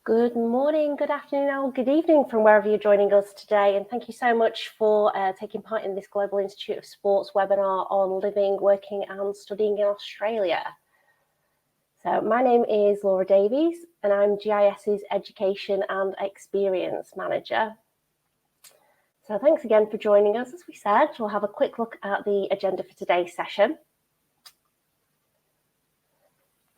Good morning, good afternoon, or good evening from wherever you're joining us today. And thank you so much for taking part in this Global Institute of Sports webinar on living, working and studying in Australia. So my name is Laura Davies and I'm GIS's Education and Experience Manager. So thanks again for joining us. As we said, we'll have a quick look at the agenda for today's session.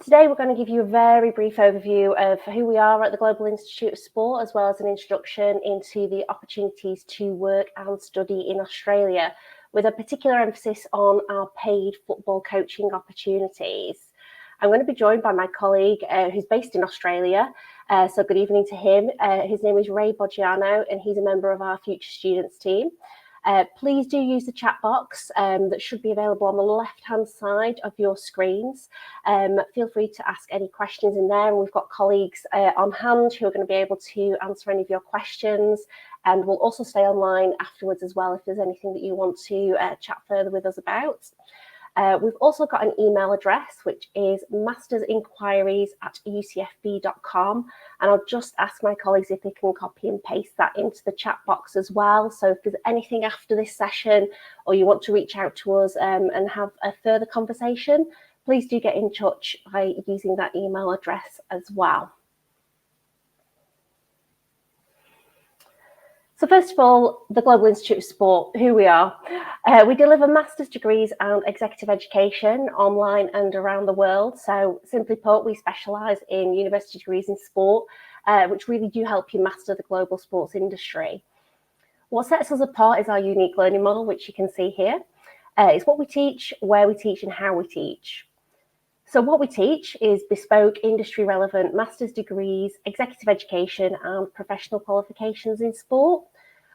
Today, we're going to give you a very brief overview of who we are at the Global Institute of Sport, as well as an introduction into the opportunities to work and study in Australia, with a particular emphasis on our paid football coaching opportunities. I'm going to be joined by my colleague who's based in Australia. So good evening to him. His name is Ray Boggiano, and he's a member of our Future Students team. Please do use the chat box that should be available on the left-hand side of your screens. Feel free to ask any questions in there. And we've got colleagues on hand who are going to be able to answer any of your questions. And we'll also stay online afterwards as well if there's anything that you want to chat further with us about. We've also got an email address, which is mastersinquiries@ucfb.com. And I'll just ask my colleagues if they can copy and paste that into the chat box as well. So if there's anything after this session or you want to reach out to us and have a further conversation, please do get in touch by using that email address as well. So first of all, the Global Institute of Sport, who we are. We deliver master's degrees and executive education online and around the world. So simply put, we specialise in university degrees in sport, which really do help you master the global sports industry. What sets us apart is our unique learning model, which you can see here. It's what we teach, where we teach and how we teach. So what we teach is bespoke, industry-relevant master's degrees, executive education and professional qualifications in sport.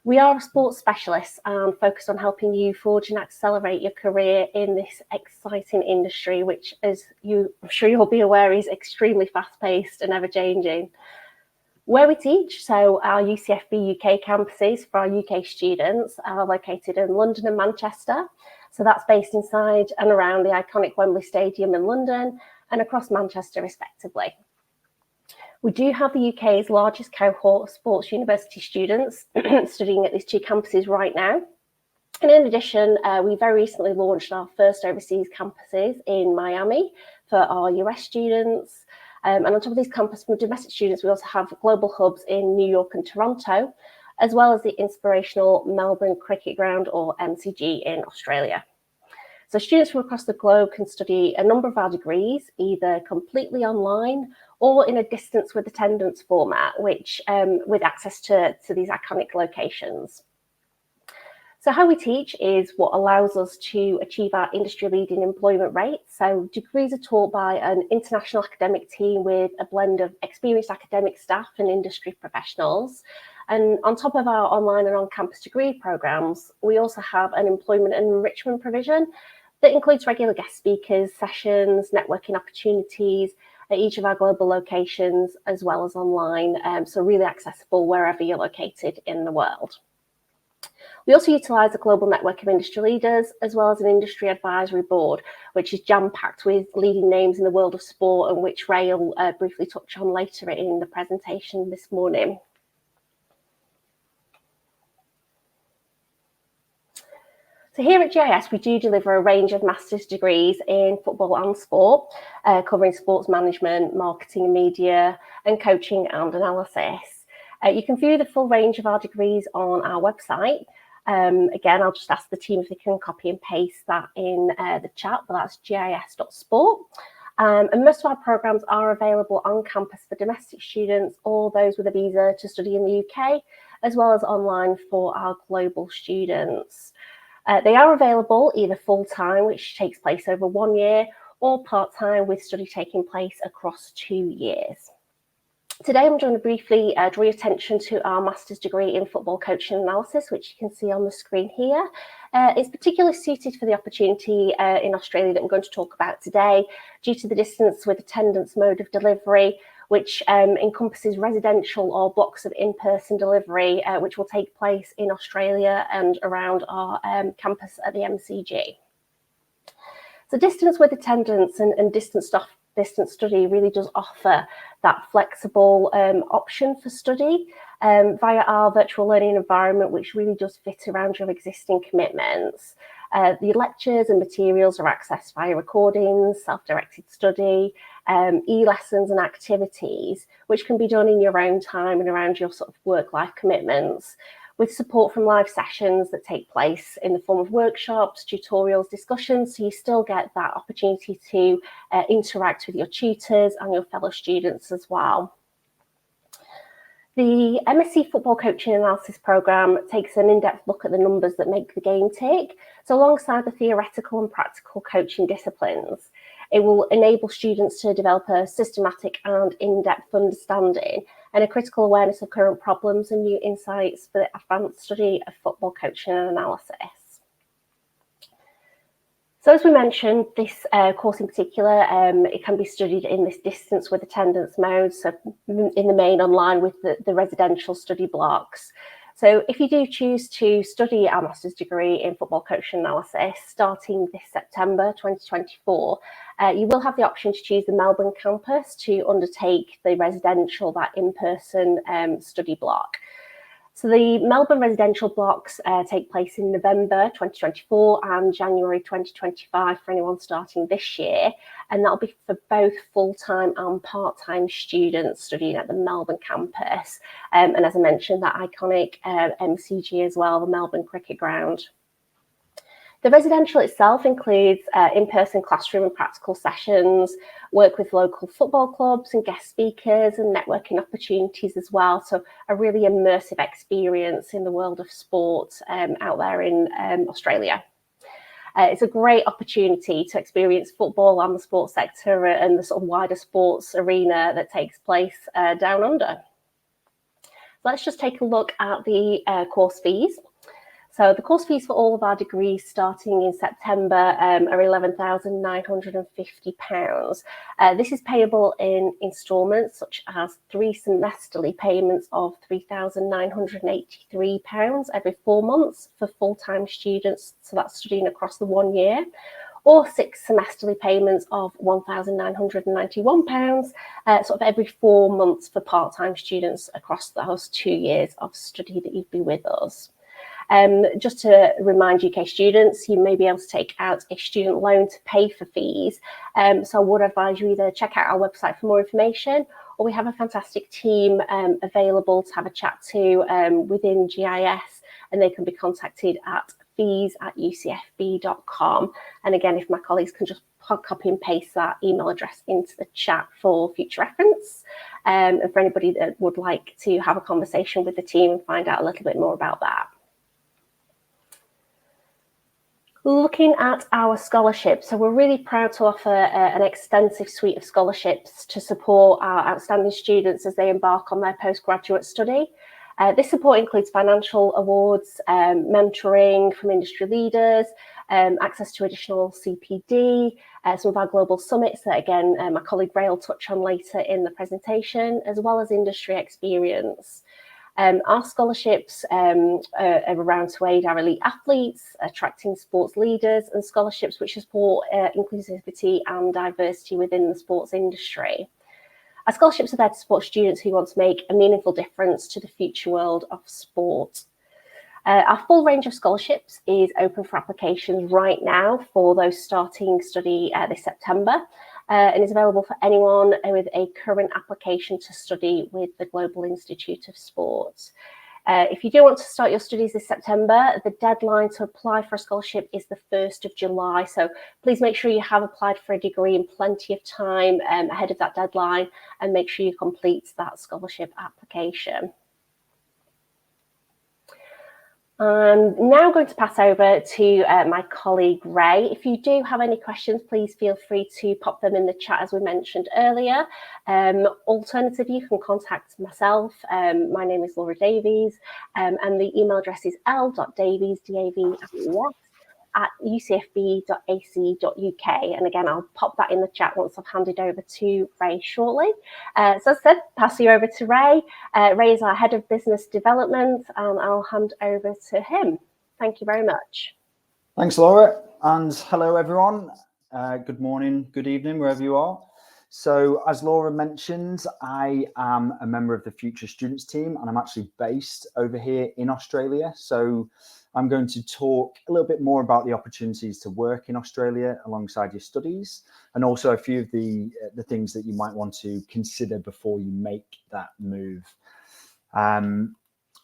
We are a sports specialist and focused on helping you forge and accelerate your career in this exciting industry, which, as I'm sure you'll be aware, is extremely fast-paced and ever-changing. Where we teach, so our UCFB UK campuses for our UK students are located in London and Manchester. So that's based inside and around the iconic Wembley Stadium in London and across Manchester, respectively. We do have the UK's largest cohort of sports university students studying at these two campuses right now. And in addition, we very recently launched our first overseas campuses in Miami for our US students. And on top of these campuses for domestic students, we also have global hubs in New York and Toronto, as well as the inspirational Melbourne Cricket Ground, or MCG, in Australia. So students from across the globe can study a number of our degrees, either completely online or in a distance with attendance format, which with access to these iconic locations. So how we teach is what allows us to achieve our industry-leading employment rates. So degrees are taught by an international academic team with a blend of experienced academic staff and industry professionals. And on top of our online and on-campus degree programs, we also have an employment and enrichment provision that includes regular guest speakers, sessions, networking opportunities at each of our global locations, as well as online, so really accessible wherever you're located in the world. We also utilise a global network of industry leaders, as well as an industry advisory board, which is jam-packed with leading names in the world of sport, and which Ray will briefly touch on later in the presentation this morning. So here at GIS, we do deliver a range of master's degrees in football and sport, covering sports management, marketing and media, and coaching and analysis. You can view the full range of our degrees on our website. Again, I'll just ask the team if they can copy and paste that in the chat, but that's gis.sport. And most of our programs are available on campus for domestic students or those with a visa to study in the UK, as well as online for our global students. They are available either full-time, which takes place over 1 year, or part-time with study taking place across 2 years. Today, I'm going to briefly draw your attention to our master's degree in football coaching analysis, which you can see on the screen here. It's particularly suited for the opportunity in Australia that we're going to talk about today, due to the distance with attendance mode of delivery, which encompasses residential or blocks of in-person delivery, which will take place in Australia and around our campus at the MCG. So distance with attendance and distance distance study really does offer that flexible option for study via our virtual learning environment, which really does fit around your existing commitments. The lectures and materials are accessed via recordings, self-directed study, e-lessons and activities, which can be done in your own time and around your sort of work-life commitments, with support from live sessions that take place in the form of workshops, tutorials, discussions, so you still get that opportunity to interact with your tutors and your fellow students as well. The MSc Football Coaching Analysis Programme takes an in-depth look at the numbers that make the game tick. So alongside the theoretical and practical coaching disciplines, it will enable students to develop a systematic and in-depth understanding and a critical awareness of current problems and new insights for the advanced study of football coaching and analysis. So as we mentioned, this course in particular, it can be studied in this distance with attendance mode, so in the main online with the residential study blocks. So if you do choose to study a master's degree in football coaching analysis starting this September 2024, you will have the option to choose the Melbourne campus to undertake the residential, that in-person study block. So the Melbourne residential blocks take place in November 2024 and January 2025 for anyone starting this year. And that'll be for both full-time and part-time students studying at the Melbourne campus. And as I mentioned, that iconic MCG as well, the Melbourne Cricket Ground. The residential itself includes in-person classroom and practical sessions, work with local football clubs and guest speakers, and networking opportunities as well. So a really immersive experience in the world of sport out there in Australia. It's a great opportunity to experience football and the sports sector and the sort of wider sports arena that takes place down under. Let's just take a look at the course fees. So the course fees for all of our degrees starting in September are £11,950. This is payable in instalments, such as 3 semesterly payments of £3,983 every 4 months for full-time students, so that's studying across the 1 year, or 6 semesterly payments of £1,991, sort of every 4 months for part-time students across those 2 years of study that you'd be with us. Just to remind UK students, you may be able to take out a student loan to pay for fees. So I would advise you either check out our website for more information, or we have a fantastic team available to have a chat to within GIS, and they can be contacted at fees@ucfb.com. And again, if my colleagues can just copy and paste that email address into the chat for future reference, and for anybody that would like to have a conversation with the team and find out a little bit more about that. Looking at our scholarships, so we're really proud to offer an extensive suite of scholarships to support our outstanding students as they embark on their postgraduate study. This support includes financial awards, mentoring from industry leaders, access to additional CPD, some of our global summits that, again, my colleague Ray will touch on later in the presentation, as well as industry experience. Our scholarships are around to aid our elite athletes, attracting sports leaders, and scholarships which support inclusivity and diversity within the sports industry. Our scholarships are there to support students who want to make a meaningful difference to the future world of sport. Our full range of scholarships is open for applications right now for those starting study this September. And is available for anyone with a current application to study with the Global Institute of Sport. If you do want to start your studies this September, the deadline to apply for a scholarship is the 1st of July. So please make sure you have applied for a degree in plenty of time ahead of that deadline, and make sure you complete that scholarship application. I'm now going to pass over to my colleague Ray. If you do have any questions, please feel free to pop them in the chat as we mentioned earlier. Alternatively, you can contact myself. My name is Laura Davies, and the email address is l.davies, ucfb.ac.uk. And again, I'll pop that in the chat once I've handed over to Ray shortly. So as I said, pass you over to Ray. Ray is our Head of Business Development, and I'll hand over to him. Thank you very much. Thanks, Laura, and hello, everyone. Good morning, good evening, wherever you are. So as Laura mentioned, I am a member of the Future Students team, and I'm actually based over here in Australia. So I'm going to talk a little bit more about the opportunities to work in Australia alongside your studies, and also a few of the things that you might want to consider before you make that move.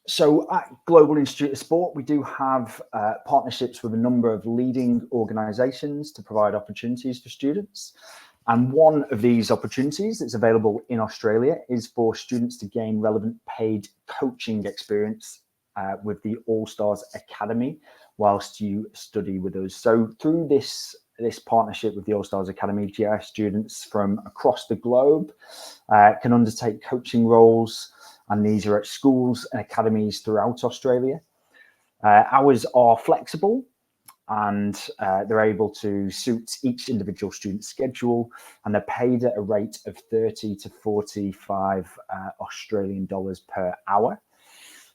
So at Global Institute of Sport, we do have partnerships with a number of leading organisations to provide opportunities for students. And one of these opportunities that's available in Australia is for students to gain relevant paid coaching experience with the All Stars Academy whilst you study with us. So through this partnership with the All Stars Academy, GIS students from across the globe can undertake coaching roles, and these are at schools and academies throughout Australia. Hours are flexible, and they're able to suit each individual student's schedule, and they're paid at a rate of 30 to 45 Australian dollars per hour.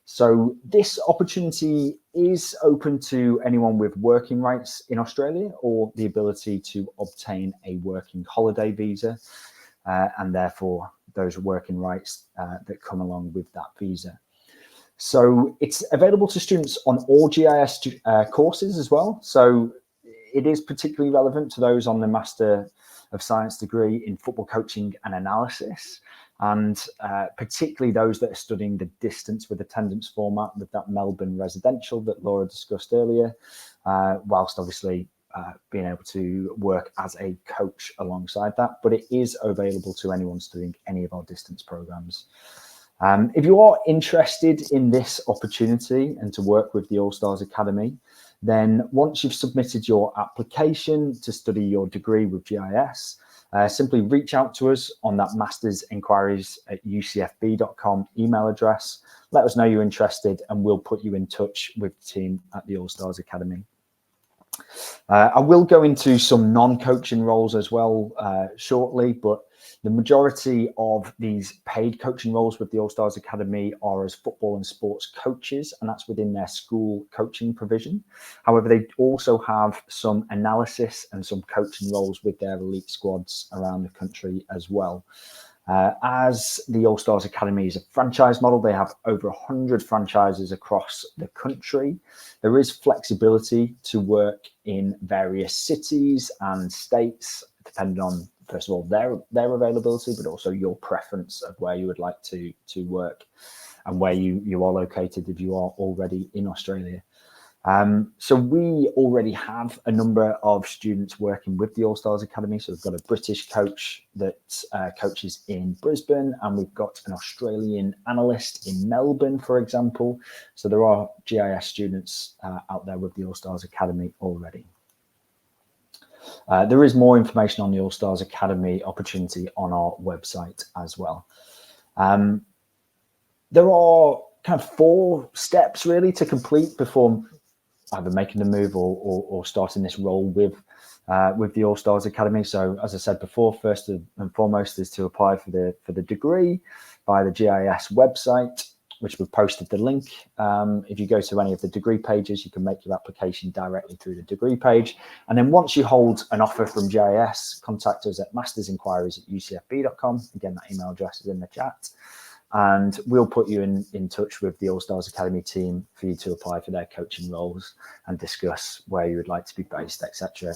So this opportunity is open to anyone with working rights in Australia or the ability to obtain a working holiday visa, and therefore those working rights that come along with that visa. So it's available to students on all GIS courses as well. So it is particularly relevant to those on the Master of Science degree in football coaching and analysis, and particularly those that are studying the distance with attendance format with that Melbourne residential that Laura discussed earlier, whilst obviously being able to work as a coach alongside that. But it is available to anyone studying any of our distance programs. If you are interested in this opportunity and to work with the All Stars Academy, then once you've submitted your application to study your degree with GIS, simply reach out to us on that mastersinquiries@ucfb.com email address. Let us know you're interested, and we'll put you in touch with the team at the All Stars Academy. I will go into some non-coaching roles as well shortly, but the majority of these paid coaching roles with the All Stars Academy are as football and sports coaches, and that's within their school coaching provision. However, they also have some analysis and some coaching roles with their elite squads around the country as well. As the All Stars Academy is a franchise model, they have over 100 franchises across the country. There is flexibility to work in various cities and states, depending on, first of all, their availability, but also your preference of where you would like to work and where you are located if you are already in Australia. So we already have a number of students working with the All Stars Academy. So we've got a British coach that coaches in Brisbane, and we've got an Australian analyst in Melbourne, for example. So there are GIS students out there with the All Stars Academy already. There is more information on the All Stars Academy opportunity on our website as well. There are kind of 4 steps really to complete before either making the move or starting this role with the All Stars Academy. So as I said before, first and foremost is to apply for the degree via the GIS website, which we've posted the link. If you go to any of the degree pages, you can make your application directly through the degree page. And then once you hold an offer from GIS, contact us at mastersinquiries@ucfb.com. Again, that email address is in the chat. And we'll put you in touch with the All Stars Academy team for you to apply for their coaching roles and discuss where you would like to be based, etc.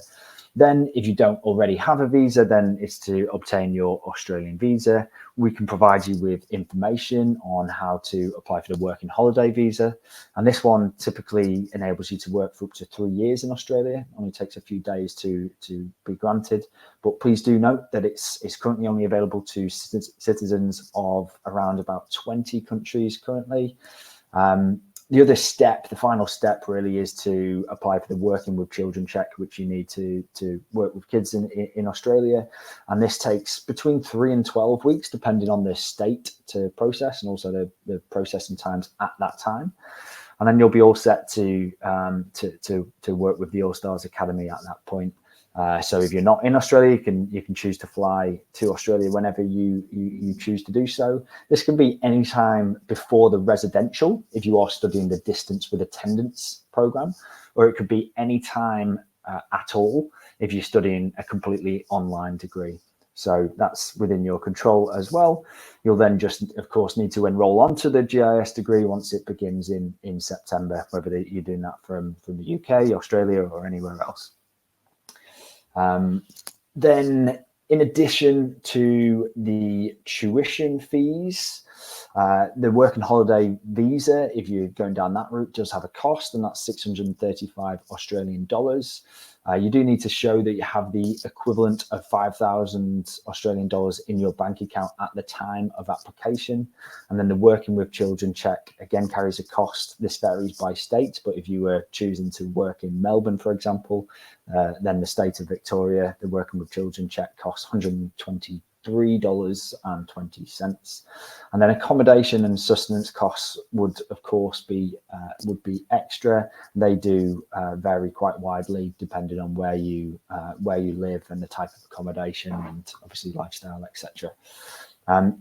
Then if you don't already have a visa, then it's to obtain your Australian visa. We can provide you with information on how to apply for the working holiday visa. And this one typically enables you to work for up to 3 years in Australia. It only takes a few days to be granted. But please do note that it's currently only available to citizens of around about 20 countries currently. The other step, the final step really, is to apply for the Working with Children check, which you need to work with kids in Australia. And this takes between 3 and 12 weeks, depending on the state, to process, and also the processing times at that time. And then you'll be all set to work with the All Stars Academy at that point. So if you're not in Australia, you can choose to fly to Australia whenever you choose to do so. This can be any time before the residential, if you are studying the distance with attendance program, or it could be any time at all if you're studying a completely online degree. So that's within your control as well. You'll then just, of course, need to enroll onto the GIS degree once it begins in September, whether you're doing that from the UK, Australia, or anywhere else. Then, in addition to the tuition fees, the work and holiday visa, if you're going down that route, does have a cost, and that's 635 Australian dollars. You do need to show that you have the equivalent of 5,000 Australian dollars in your bank account at the time of application. And then the working with children check again carries a cost. This varies by state, but if you were choosing to work in Melbourne, for example, then the state of Victoria, the working with children check costs $123.20. And then accommodation and sustenance costs would, of course, be extra. They do vary quite widely depending on where you live and the type of accommodation and obviously lifestyle, etc.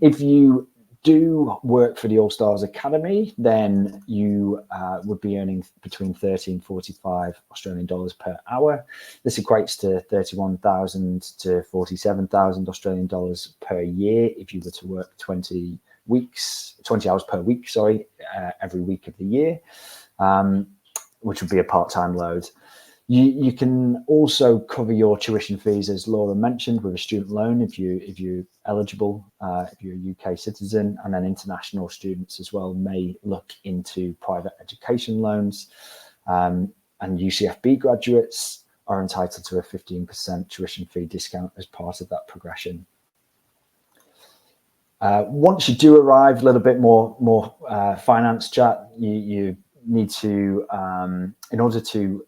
If you do work for the All Stars Academy, then you would be earning between 30 and 45 Australian dollars per hour. This equates to 31,000 to 47,000 Australian dollars per year if you were to work 20 hours per week, every week of the year, which would be a part-time load. You can also cover your tuition fees, as Laura mentioned, with a student loan if you're eligible, if you're a UK citizen, and then international students as well may look into private education loans. And UCFB graduates are entitled to a 15% tuition fee discount as part of that progression. Once you do arrive, a little bit more finance chat. You need to, in order to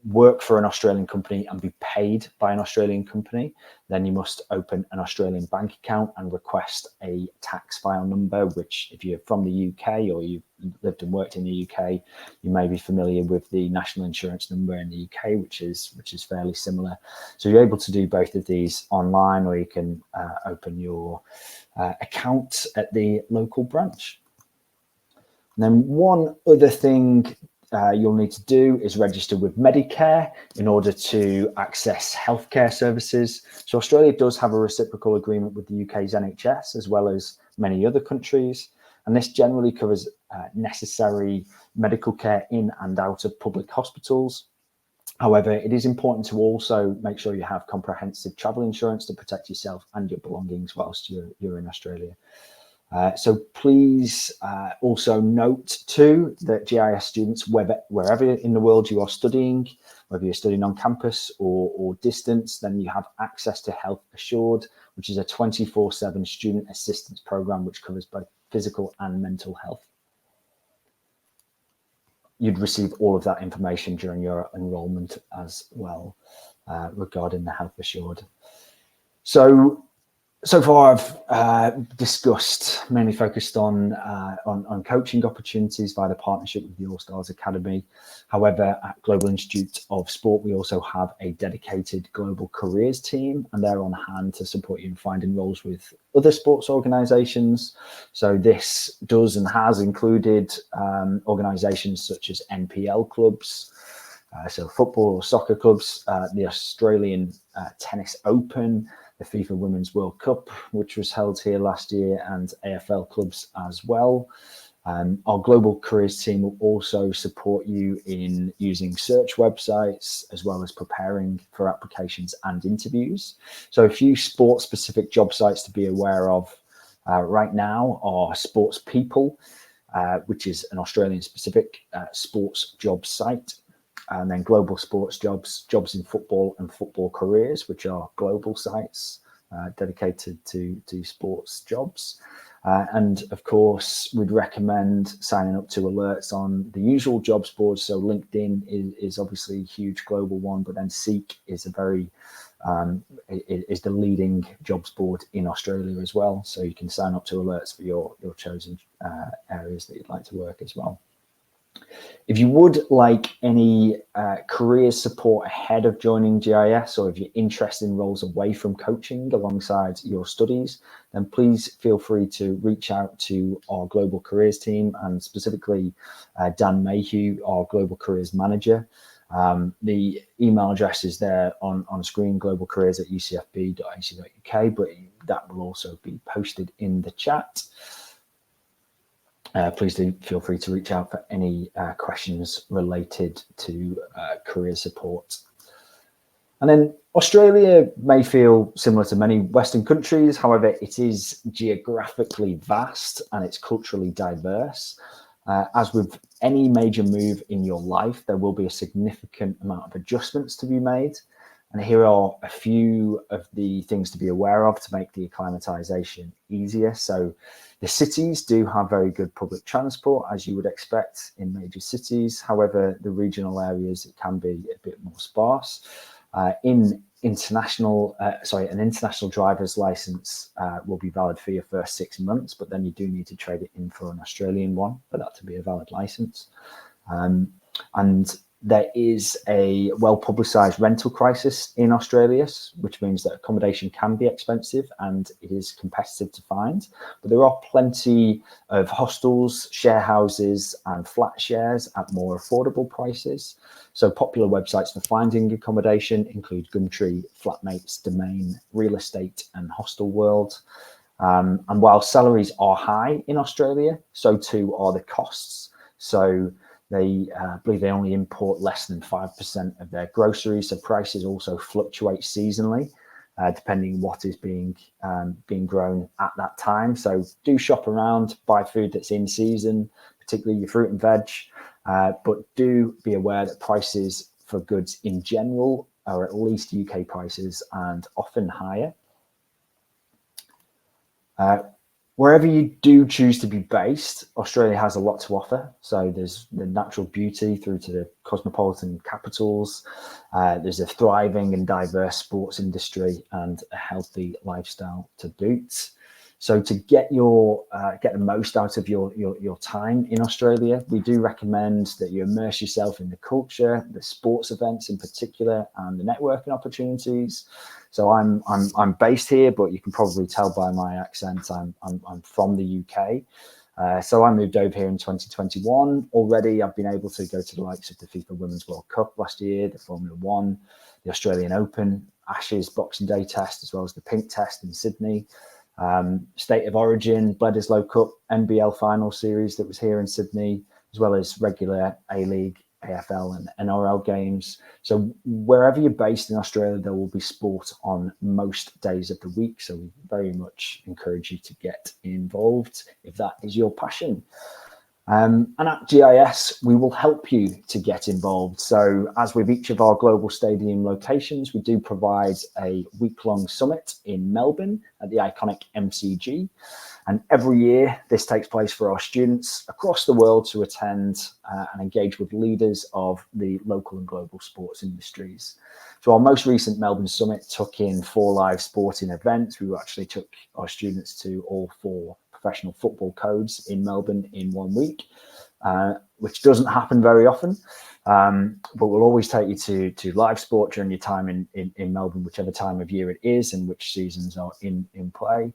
work for an Australian company and be paid by an Australian company, then you must open an Australian bank account and request a tax file number, which if you're from the UK or you've lived and worked in the UK, you may be familiar with the national insurance number in the UK, which is fairly similar. So you're able to do both of these online, or you can open your account at the local branch. And then one other thing you'll need to do is register with Medicare in order to access healthcare services. So Australia does have a reciprocal agreement with the UK's NHS as well as many other countries, and this generally covers necessary medical care in and out of public hospitals. However, it is important to also make sure you have comprehensive travel insurance to protect yourself and your belongings whilst you're in Australia. So please also note too that GIS students, wherever in the world you are studying, whether you're studying on campus or distance, then you have access to Health Assured, which is a 24/7 student assistance program which covers both physical and mental health. You'd receive all of that information during your enrollment as well regarding the Health Assured. So far, I've discussed, mainly focused on coaching opportunities via the partnership with the All Stars Academy. However, at Global Institute of Sport, we also have a dedicated global careers team, and they're on hand to support you in finding roles with other sports organisations. So this does and has included organisations such as NPL clubs, so football or soccer clubs, the Australian Tennis Open, the FIFA Women's World Cup, which was held here last year, and AFL clubs as well. Our global careers team will also support you in using search websites as well as preparing for applications and interviews. So a few sports specific job sites to be aware of right now are Sports People, which is an Australian specific sports job site. And then Global Sports Jobs, Jobs in Football and Football Careers, which are global sites dedicated to sports jobs. And of course, we'd recommend signing up to alerts on the usual jobs boards. So LinkedIn is obviously a huge global one, but then Seek is is the leading jobs board in Australia as well. So you can sign up to alerts for your chosen areas that you'd like to work as well. If you would like any career support ahead of joining GIS, or if you're interested in roles away from coaching alongside your studies, then please feel free to reach out to our global careers team, and specifically Dan Mayhew, our global careers manager. The email address is there on screen, globalcareers@ucfb.ac.uk, but that will also be posted in the chat. Please do feel free to reach out for any questions related to career support. And then Australia may feel similar to many Western countries. However, it is geographically vast and it's culturally diverse. As with any major move in your life, there will be a significant amount of adjustments to be made. And here are a few of the things to be aware of to make the acclimatization easier. So the cities do have very good public transport, as you would expect in major cities. However, the regional areas, it can be a bit more sparse. An international driver's license will be valid for your first 6 months, but then you do need to trade it in for an Australian one for that to be a valid license. And there is a well-publicised rental crisis in Australia, which means that accommodation can be expensive and it is competitive to find. But there are plenty of hostels, share houses and flat shares at more affordable prices. So popular websites for finding accommodation include Gumtree, Flatmates, Domain, Real Estate and Hostel World. And while salaries are high in Australia, so too are the costs. So they believe they only import less than 5% of their groceries. So prices also fluctuate seasonally, depending what is being grown at that time. So do shop around, buy food that's in season, particularly your fruit and veg. But do be aware that prices for goods in general are at least UK prices and often higher. Wherever you do choose to be based, Australia has a lot to offer. So there's the natural beauty through to the cosmopolitan capitals. There's a thriving and diverse sports industry and a healthy lifestyle to boot. So to get the most out of your time in Australia, we do recommend that you immerse yourself in the culture, the sports events in particular, and the networking opportunities. So I'm based here, but you can probably tell by my accent I'm from the UK. So I moved over here in 2021. Already, I've been able to go to the likes of the FIFA Women's World Cup last year, the Formula One, the Australian Open, Ashes Boxing Day test, as well as the Pink Test in Sydney. State of Origin, Bledisloe Cup, NBL final series that was here in Sydney, as well as regular A-League, AFL and NRL games. So wherever you're based in Australia, there will be sport on most days of the week. So we very much encourage you to get involved if that is your passion. And at GIS, we will help you to get involved. So as with each of our global stadium locations, we do provide a week-long summit in Melbourne at the iconic MCG. And every year, this takes place for our students across the world to attend and engage with leaders of the local and global sports industries. So our most recent Melbourne Summit took in 4 live sporting events. We actually took our students to all 4 professional football codes in Melbourne in 1 week, which doesn't happen very often. But we'll always take you to live sport during your time in Melbourne, whichever time of year it is and which seasons are in play.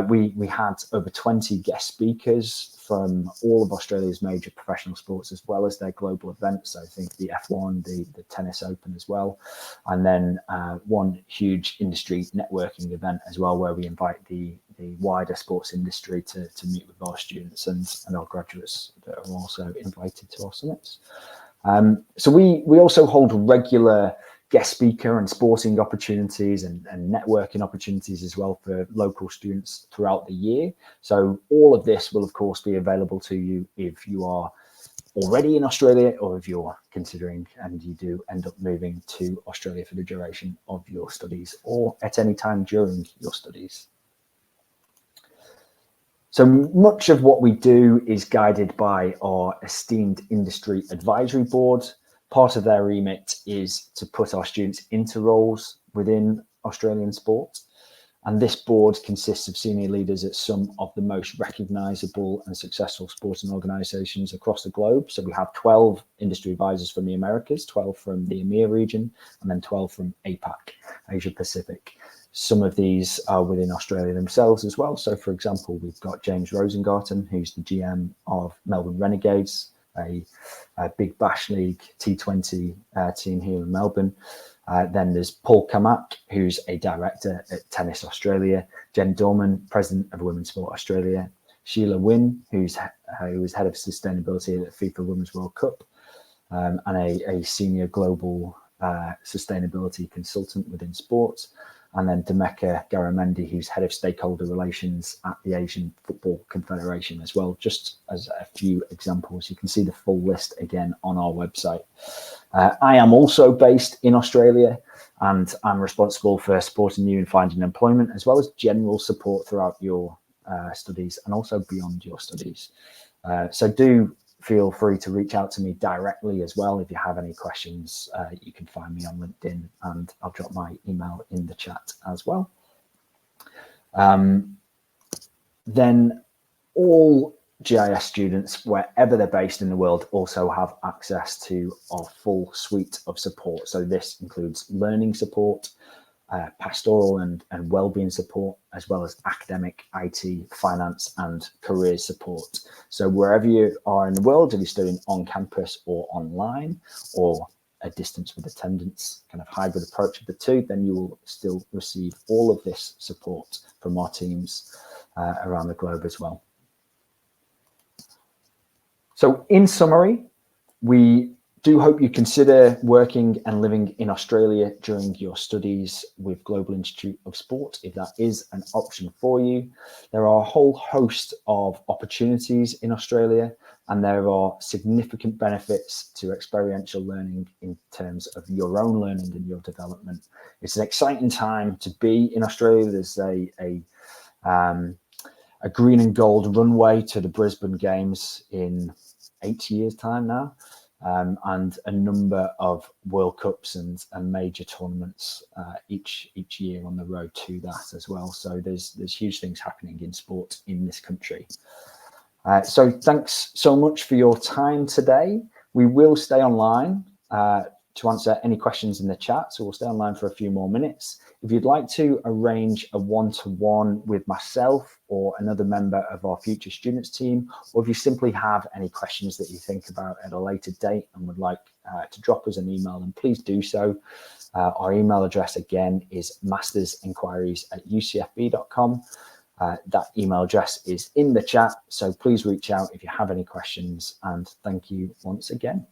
We had over 20 guest speakers from all of Australia's major professional sports, as well as their global events. So I think the F1, the Tennis Open as well. And then one huge industry networking event as well, where we invite the wider sports industry to meet with our students and our graduates that are also invited to our summits. So we also hold regular guest speaker and sporting opportunities and networking opportunities as well for local students throughout the year. So all of this will of course be available to you if you are already in Australia or if you're considering and you do end up moving to Australia for the duration of your studies or at any time during your studies. So much of what we do is guided by our esteemed industry advisory board. Part of their remit is to put our students into roles within Australian sport. And this board consists of senior leaders at some of the most recognisable and successful sporting organisations across the globe. So we have 12 industry advisors from the Americas, 12 from the EMEA region, and then 12 from APAC, Asia Pacific. Some of these are within Australia themselves as well. So, for example, we've got James Rosengarten, who's the GM of Melbourne Renegades, a Big Bash League T20 team here in Melbourne. Then there's Paul Kamak, who's a director at Tennis Australia, Jen Dorman, president of Women's Sport Australia, Sheila Wynn, who was head of sustainability at the FIFA Women's World Cup, and a senior global sustainability consultant within sports. And then Demeka Garamendi, who's head of stakeholder relations at the Asian Football Confederation as well. Just as a few examples, you can see the full list again on our website. I am also based in Australia, and I'm responsible for supporting you in finding employment, as well as general support throughout your studies and also beyond your studies. So do feel free to reach out to me directly as well. If you have any questions, you can find me on LinkedIn, and I'll drop my email in the chat as well. Then all GIS students, wherever they're based in the world, also have access to our full suite of support. So this includes learning support, pastoral and wellbeing support, as well as academic, IT, finance and career support. So wherever you are in the world, if you're studying on campus or online, or a distance with attendance, kind of hybrid approach of the two, then you will still receive all of this support from our teams around the globe as well. So in summary, we do hope you consider working and living in Australia during your studies with Global Institute of Sport, if that is an option for you. There are a whole host of opportunities in Australia, and there are significant benefits to experiential learning in terms of your own learning and your development. It's an exciting time to be in Australia. There's a green and gold runway to the Brisbane Games in 8 years' time now. And a number of World Cups and major tournaments each year on the road to that as well. So there's huge things happening in sport in this country. So thanks so much for your time today. We will stay online to answer any questions in the chat. So we'll stay online for a few more minutes. If you'd like to arrange a one-to-one with myself or another member of our future students team, or if you simply have any questions that you think about at a later date and would like to drop us an email, then please do so. Our email address again is mastersinquiries@ucfb.com. That email address is in the chat, so please reach out if you have any questions, and thank you once again.